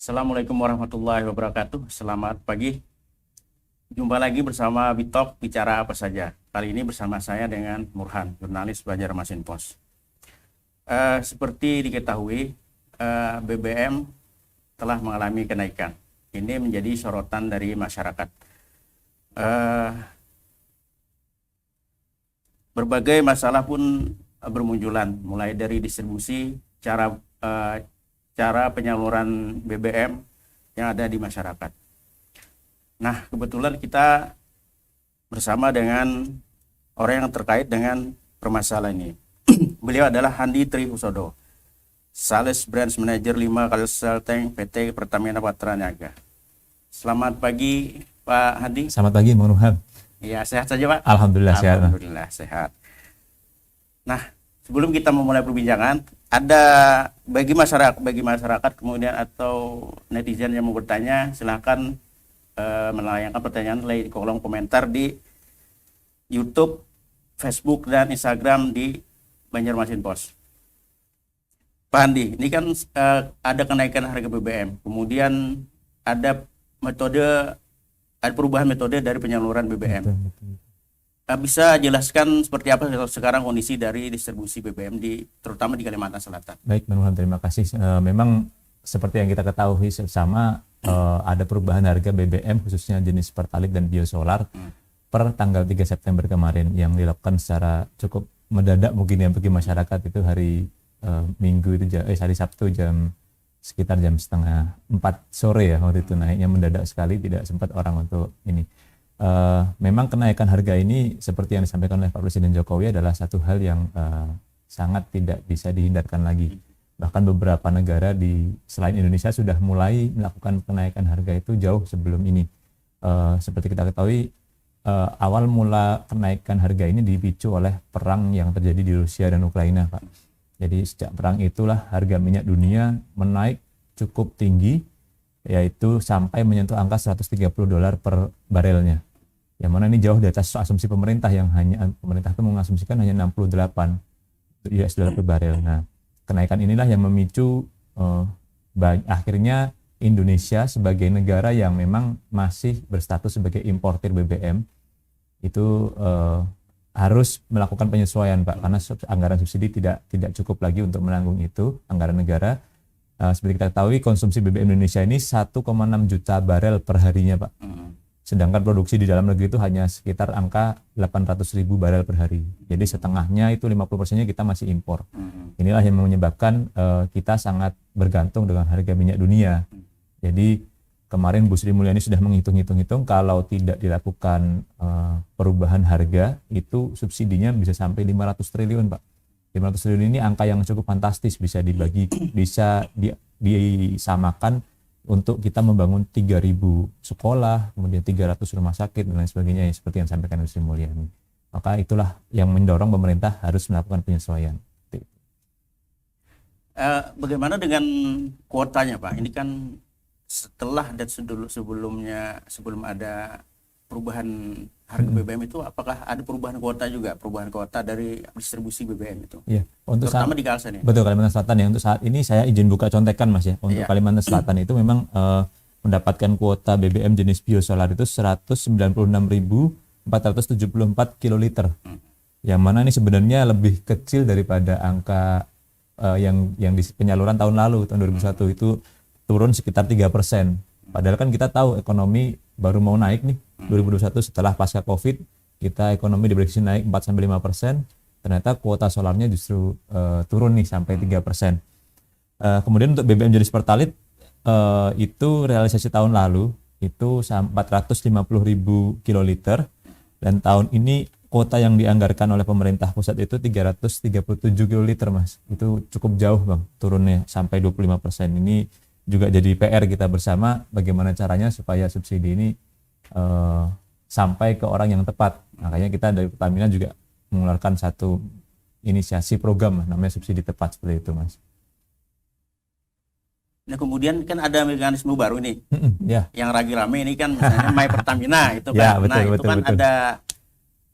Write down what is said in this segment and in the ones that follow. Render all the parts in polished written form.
Assalamualaikum warahmatullahi wabarakatuh. Selamat pagi. Jumpa lagi bersama Bitalk Bicara Apa Saja. Kali ini bersama saya dengan Murhan, jurnalis Banjarmasin Post. Seperti diketahui, BBM telah mengalami kenaikan. Ini menjadi sorotan dari masyarakat. Berbagai masalah pun bermunculan, mulai dari distribusi, cara penyaluran BBM yang ada di masyarakat. Nah, kebetulan kita bersama dengan orang yang terkait dengan permasalahan ini. Beliau adalah Handi Trihusodo, Sales Branch Manager 5 Kalsel Tank PT Pertamina Patraniaga. Selamat pagi, Pak Handi. Selamat pagi, Bang Ruham. Ya, sehat saja, Pak? Alhamdulillah sehat. Alhamdulillah sehat. Nah, sebelum kita memulai perbincangan, ada bagi masyarakat kemudian atau netizen yang mau bertanya, silahkan melayangkan pertanyaan di kolom komentar di YouTube, Facebook, dan Instagram di Banjarmasin Post. Pak Andi, ini kan ada kenaikan harga BBM, kemudian ada perubahan metode dari penyaluran BBM. Betul. Bisa jelaskan seperti apa sekarang kondisi dari distribusi BBM terutama di Kalimantan Selatan? Baik, Bang Ruham, terima kasih. Memang seperti yang kita ketahui sama ada perubahan harga BBM khususnya jenis Pertalite dan biosolar per tanggal 3 September kemarin yang dilakukan secara cukup mendadak mungkin ya bagi masyarakat. Itu hari Minggu itu hari Sabtu sekitar jam setengah 4 sore ya waktu itu naiknya mendadak sekali, tidak sempat orang untuk ini. Memang kenaikan harga ini seperti yang disampaikan oleh Pak Presiden Jokowi adalah satu hal yang sangat tidak bisa dihindarkan lagi. Bahkan beberapa negara selain Indonesia sudah mulai melakukan kenaikan harga itu jauh sebelum ini. Seperti kita ketahui, awal mula kenaikan harga ini dipicu oleh perang yang terjadi di Rusia dan Ukraina, Pak. Jadi sejak perang itulah harga minyak dunia menaik cukup tinggi, yaitu sampai menyentuh angka $130 per barelnya. Yang mana ini jauh di atas asumsi pemerintah yang pemerintah itu mengasumsikan hanya 68 US dollar per barel. Nah, kenaikan inilah yang memicu akhirnya Indonesia sebagai negara yang memang masih berstatus sebagai importir BBM itu harus melakukan penyesuaian, Pak, karena anggaran subsidi tidak cukup lagi untuk menanggung itu anggaran negara. Seperti kita ketahui konsumsi BBM Indonesia ini 1,6 juta barel per harinya, Pak. Sedangkan produksi di dalam negeri itu hanya sekitar angka 800.000 barel per hari. Jadi setengahnya itu 50%-nya kita masih impor. Inilah yang menyebabkan kita sangat bergantung dengan harga minyak dunia. Jadi kemarin Bu Sri Mulyani sudah menghitung kalau tidak dilakukan perubahan harga itu subsidinya bisa sampai 500 triliun, Pak. 500 triliun ini angka yang cukup fantastis, bisa disamakan untuk kita membangun 3.000 sekolah, kemudian 300 rumah sakit dan lain sebagainya seperti yang disampaikan Sri Mulyani. Maka itulah yang mendorong pemerintah harus melakukan penyesuaian. Bagaimana dengan kuotanya, Pak? Ini kan setelah dan sebelum ada perubahan harga BBM itu, apakah ada perubahan kuota dari distribusi BBM itu? Iya, untuk terutama di Kalsel ya. Betul, Kalimantan Selatan ya. Untuk saat ini saya izin buka contekan, Mas ya. Untuk Kalimantan Selatan itu memang mendapatkan kuota BBM jenis biosolar itu 196.474 kiloliter. Yang mana ini sebenarnya lebih kecil daripada angka yang di penyaluran tahun lalu, tahun 2001 itu turun sekitar 3%. Padahal kan kita tahu ekonomi baru mau naik nih 2021 setelah pasca Covid, kita ekonomi diprediksi naik 4-5%. Ternyata kuota solarnya justru turun nih sampai 3%. Kemudian untuk BBM jenis Pertalite itu realisasi tahun lalu itu 450.000 kiloliter, dan tahun ini kuota yang dianggarkan oleh pemerintah pusat itu 337 kiloliter, Mas. Itu cukup jauh, Bang, turunnya sampai 25%. Ini juga jadi PR kita bersama bagaimana caranya supaya subsidi ini sampai ke orang yang tepat. Makanya kita dari Pertamina juga mengeluarkan satu inisiasi program namanya subsidi tepat seperti itu, Mas. Nah, kemudian kan ada mekanisme baru nih, Ya. yang lagi rame ini kan misalnya My Pertamina itu kan. Ya, betul, itu betul, kan betul. ada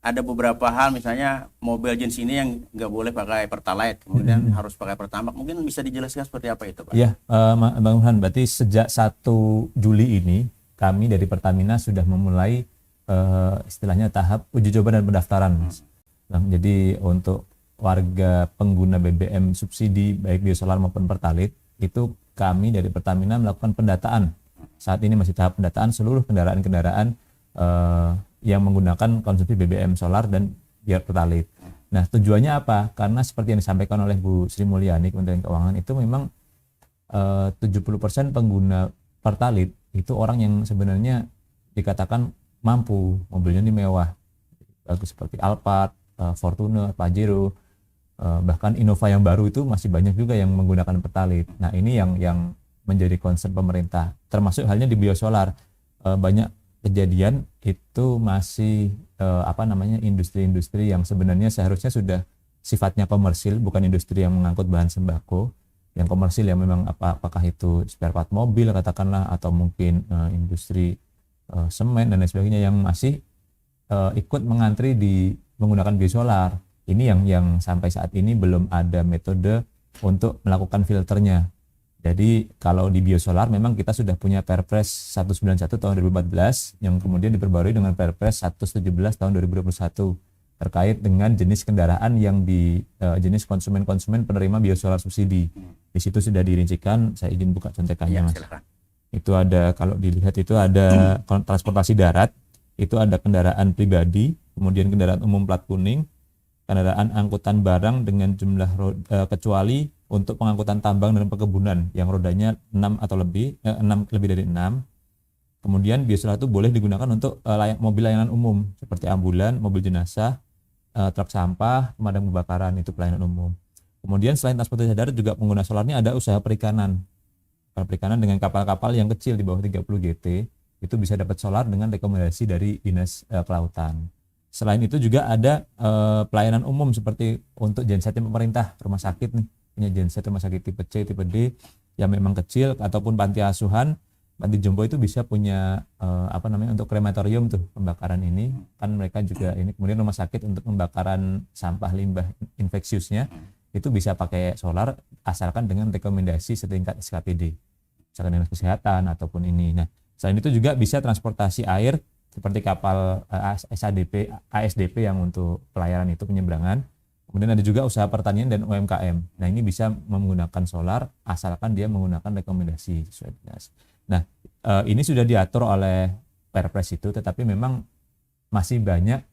ada beberapa hal, misalnya mobil jenis ini yang nggak boleh pakai Pertalite, kemudian harus pakai Pertamax. Mungkin bisa dijelaskan seperti apa itu, Pak? Ya, Bang Burhan, berarti sejak 1 Juli ini kami dari Pertamina sudah memulai istilahnya tahap uji coba dan pendaftaran, Mas. Bang, jadi untuk warga pengguna BBM subsidi baik biosolar maupun Pertalite itu kami dari Pertamina melakukan pendataan. Saat ini masih tahap pendataan seluruh kendaraan-kendaraan yang menggunakan konsumsi BBM solar dan Pertalite. Nah, tujuannya apa? Karena seperti yang disampaikan oleh Bu Sri Mulyani Kementerian Keuangan itu memang 70% pengguna Pertalite itu orang yang sebenarnya dikatakan mampu, mobilnya ini mewah, bagus seperti Alphard, Fortuner, Pajero, bahkan Innova yang baru itu masih banyak juga yang menggunakan Pertalite. Nah, ini yang menjadi concern pemerintah, termasuk halnya di biosolar. Banyak kejadian itu masih industri-industri yang sebenarnya seharusnya sudah sifatnya komersil, bukan industri yang mengangkut bahan sembako. Yang komersil yang memang apakah itu spare part mobil katakanlah, atau mungkin industri semen dan lain sebagainya yang masih ikut mengantri di menggunakan biosolar. Ini yang sampai saat ini belum ada metode untuk melakukan filternya. Jadi kalau di biosolar memang kita sudah punya Perpres 191 tahun 2014 yang kemudian diperbarui dengan Perpres 117 tahun 2021 terkait dengan jenis kendaraan yang di jenis konsumen-konsumen penerima biosolar subsidi. Di situ sudah dirincikan, saya izin buka contekannya, Ya, Mas. silakan. Itu ada, kalau dilihat itu ada transportasi darat, itu ada kendaraan pribadi, kemudian kendaraan umum plat kuning, kendaraan angkutan barang dengan jumlah kecuali untuk pengangkutan tambang dan perkebunan yang rodanya 6 atau lebih, 6 lebih dari 6. Kemudian biosolar itu boleh digunakan untuk mobil layanan umum seperti ambulan, mobil jenazah, truk sampah, pemadam kebakaran, itu pelayanan umum. Kemudian selain transportasi darat juga pengguna solarnya ada usaha perikanan. Perikanan dengan kapal-kapal yang kecil di bawah 30 GT itu bisa dapat solar dengan rekomendasi dari Dinas Kelautan. Selain itu juga ada pelayanan umum seperti untuk genset pemerintah, rumah sakit nih, punya genset rumah sakit tipe C, tipe D yang memang kecil, ataupun panti asuhan. Panti jompo itu bisa punya untuk krematorium tuh pembakaran ini, kan mereka juga ini. Kemudian rumah sakit untuk pembakaran sampah limbah infeksiusnya itu bisa pakai solar asalkan dengan rekomendasi setingkat SKPD, misalkan dinas kesehatan ataupun ini. Nah, selain itu juga bisa transportasi air seperti kapal ASDP yang untuk pelayaran itu penyeberangan. Kemudian ada juga usaha pertanian dan UMKM. Nah, ini bisa menggunakan solar asalkan dia menggunakan rekomendasi sesuai dinas. Nah, ini sudah diatur oleh Perpres itu, tetapi memang masih banyak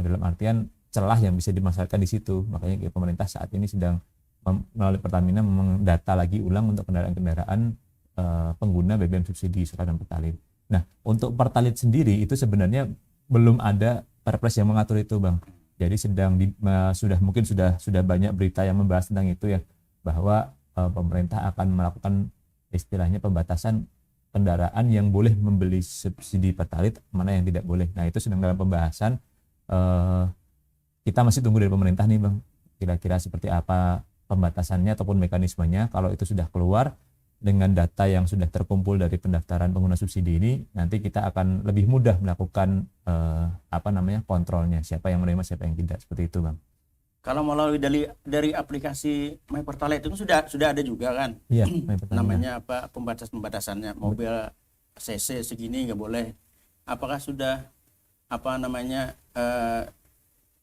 dalam artian celah yang bisa dimanfaatkan di situ. Makanya pemerintah saat ini sedang melalui Pertamina mendata lagi ulang untuk kendaraan-kendaraan pengguna BBM subsidi solar dan Pertalite. Nah, untuk Pertalite sendiri itu sebenarnya belum ada Perpres yang mengatur itu, Bang. Jadi sudah banyak berita yang membahas tentang itu ya, bahwa pemerintah akan melakukan istilahnya pembatasan kendaraan yang boleh membeli subsidi Pertalite, mana yang tidak boleh. Nah, itu sedang dalam pembahasan. Kita masih tunggu dari pemerintah nih, Bang, kira-kira seperti apa pembatasannya ataupun mekanismenya. Kalau itu sudah keluar dengan data yang sudah terkumpul dari pendaftaran pengguna subsidi ini, nanti kita akan lebih mudah melakukan kontrolnya, siapa yang menerima, siapa yang tidak, seperti itu, Bang. Kalau melalui dari aplikasi My Pertalite itu sudah ada juga kan? Iya, namanya apa, pembatasannya, mobil cc segini nggak boleh. Apakah sudah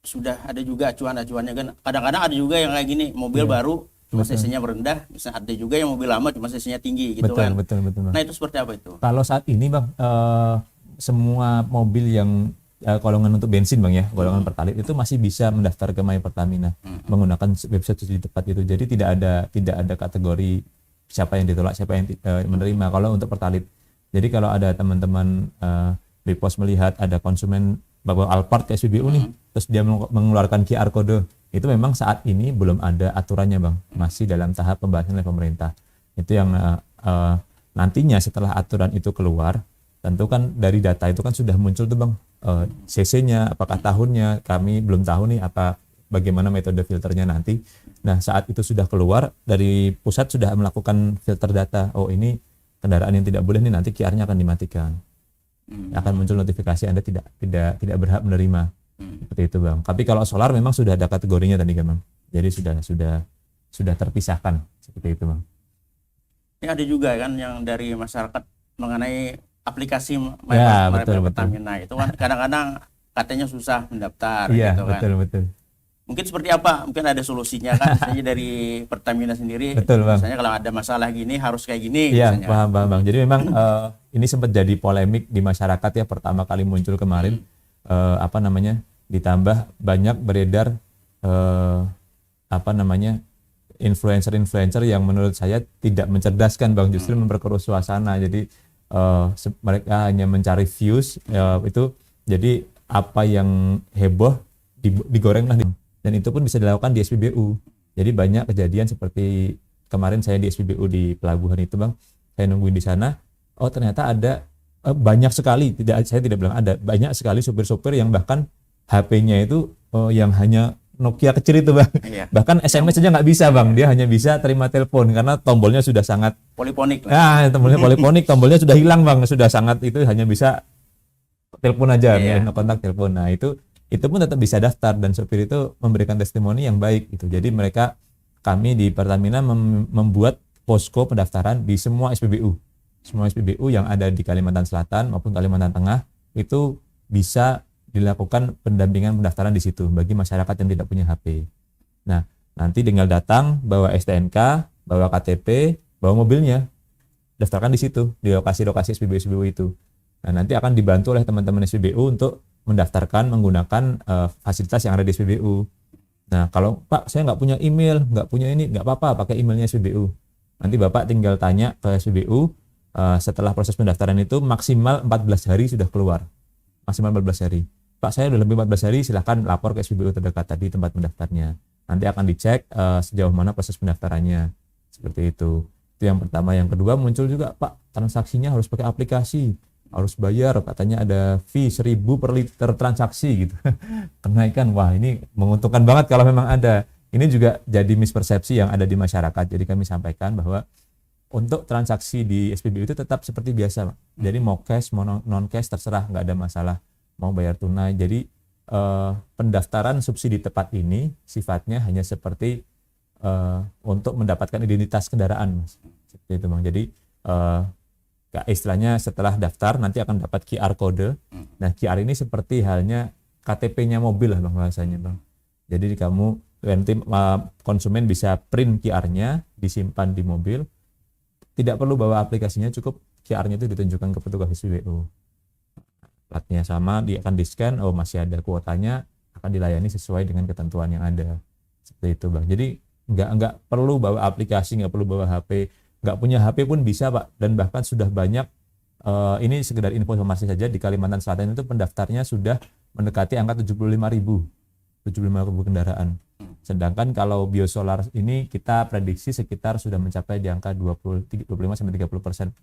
sudah ada juga acuan-acuannya kan? Kadang-kadang ada juga yang kayak gini, mobil baru cuma cc-nya merendah, misalnya ada juga yang mobil lama cuma cc-nya tinggi gitu. Betul. Nah, itu seperti apa itu? Kalau saat ini, Bang, semua mobil yang golongan untuk bensin, Bang, ya, golongan Pertalite itu masih bisa mendaftar ke My Pertamina menggunakan website di tempat itu. Jadi tidak ada kategori siapa yang ditolak, siapa yang menerima kalau untuk Pertalite. Jadi kalau ada teman-teman di pos melihat ada konsumen bawa Alphard ke SPBU nih, terus dia mengeluarkan QR code, itu memang saat ini belum ada aturannya, Bang, masih dalam tahap pembahasan oleh pemerintah. Itu yang nantinya setelah aturan itu keluar, tentu kan dari data itu kan sudah muncul tuh, Bang, CC-nya, apakah tahunnya, kami belum tahu nih bagaimana metode filternya nanti. Nah, saat itu sudah keluar, dari pusat sudah melakukan filter data. Oh, ini kendaraan yang tidak boleh nih, nanti QR-nya akan dimatikan. Akan muncul notifikasi Anda tidak berhak menerima. Seperti itu Bang. Tapi kalau solar memang sudah ada kategorinya tadi kan Bang. Jadi sudah terpisahkan seperti itu Bang. Ini ada juga kan yang dari masyarakat mengenai aplikasi Ya, My betul. Pertamina itu kan kadang-kadang katanya susah mendaftar Iya, gitu kan. betul. Mungkin seperti apa? Mungkin ada solusinya kan misalnya dari Pertamina sendiri. Betul, Bang. Misalnya kalau ada masalah gini harus kayak gini Iya, misalnya. paham Bang. Jadi memang ini sempat jadi polemik di masyarakat ya, pertama kali muncul kemarin. Ditambah banyak beredar influencer yang menurut saya tidak mencerdaskan Bang, justru memperkeruh suasana. Jadi mereka hanya mencari views itu, jadi apa yang heboh digoreng lah, dan itu pun bisa dilakukan di SPBU. Jadi banyak kejadian seperti kemarin saya di SPBU di pelabuhan itu Bang, saya nungguin di sana, ternyata ada banyak sekali, saya tidak bilang ada, banyak sekali supir-supir yang bahkan HP-nya itu yang hanya Nokia kecil itu Bang. Iya. Bahkan SMS saja nggak bisa Bang, dia hanya bisa terima telepon karena tombolnya sudah sangat Poliponik lah. tombolnya poliponik, tombolnya sudah hilang Bang, sudah sangat, itu hanya bisa telepon aja, kontak telepon. Nah itu pun tetap bisa daftar, dan supir itu memberikan testimoni yang baik gitu. Jadi kami di Pertamina membuat posko pendaftaran di semua SPBU. Semua SPBU yang ada di Kalimantan Selatan maupun Kalimantan Tengah itu bisa dilakukan pendampingan pendaftaran di situ bagi masyarakat yang tidak punya HP. Nah, nanti tinggal datang, bawa STNK, bawa KTP, bawa mobilnya, daftarkan di situ, di lokasi-lokasi SPBU itu. Nah, nanti akan dibantu oleh teman-teman SPBU untuk mendaftarkan menggunakan fasilitas yang ada di SPBU. Nah, kalau Pak, saya nggak punya email, nggak punya ini, nggak apa-apa, pakai emailnya SPBU. Nanti Bapak tinggal tanya ke SPBU, setelah proses pendaftaran itu maksimal 14 hari sudah keluar. Maksimal 14 hari. Pak, saya udah lebih 14 hari, silahkan lapor ke SPBU terdekat tadi tempat mendaftarnya. Nanti akan dicek sejauh mana proses pendaftarannya. Seperti itu. Itu yang pertama. Yang kedua, muncul juga, Pak, transaksinya harus pakai aplikasi, harus bayar, katanya ada fee 1.000 per liter transaksi gitu. Kenaikan, wah ini menguntungkan banget kalau memang ada. Ini juga jadi mispersepsi yang ada di masyarakat. Jadi kami sampaikan bahwa untuk transaksi di SPBU itu tetap seperti biasa, Pak. Jadi mau cash, mau non cash terserah, nggak ada masalah. Mau bayar tunai. Jadi pendaftaran subsidi tepat ini sifatnya hanya seperti untuk mendapatkan identitas kendaraan, Mas. Seperti itu Bang. Jadi istilahnya setelah daftar nanti akan dapat QR code. Nah, QR ini seperti halnya KTP-nya mobil lah Bang, bahasanya Bang. Jadi kamu nanti konsumen bisa print QR-nya, disimpan di mobil. Tidak perlu bawa aplikasinya, cukup QR-nya itu ditunjukkan ke petugas SPBU. Platnya sama, dia akan di-scan, masih ada kuotanya, akan dilayani sesuai dengan ketentuan yang ada. Seperti itu Bang. Jadi nggak perlu bawa aplikasi, nggak perlu bawa HP, nggak punya HP pun bisa Pak. Dan bahkan sudah banyak, ini sekedar informasi saja, di Kalimantan Selatan itu pendaftarnya sudah mendekati angka 75.000 kendaraan. Sedangkan kalau biosolar ini kita prediksi sekitar sudah mencapai di angka 25-30%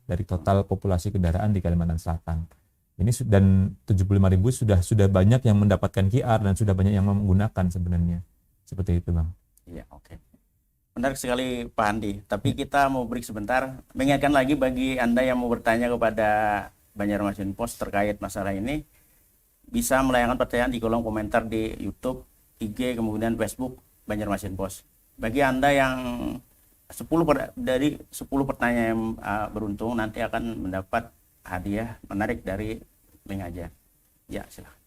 dari total populasi kendaraan di Kalimantan Selatan. Ini dan 75.000 sudah banyak yang mendapatkan QR dan sudah banyak yang menggunakan sebenarnya. Seperti itu Bang. Iya, oke. Menarik sekali Pak Andi. Tapi kita mau break sebentar. Mengingatkan lagi bagi Anda yang mau bertanya kepada Banjarmasin Post terkait masalah ini, bisa melayangkan pertanyaan di kolom komentar di YouTube, IG, kemudian Facebook Banjarmasin Post. Bagi Anda yang 10 pertanyaan yang beruntung nanti akan mendapat hadiah menarik dari link aja. Ya, silakan.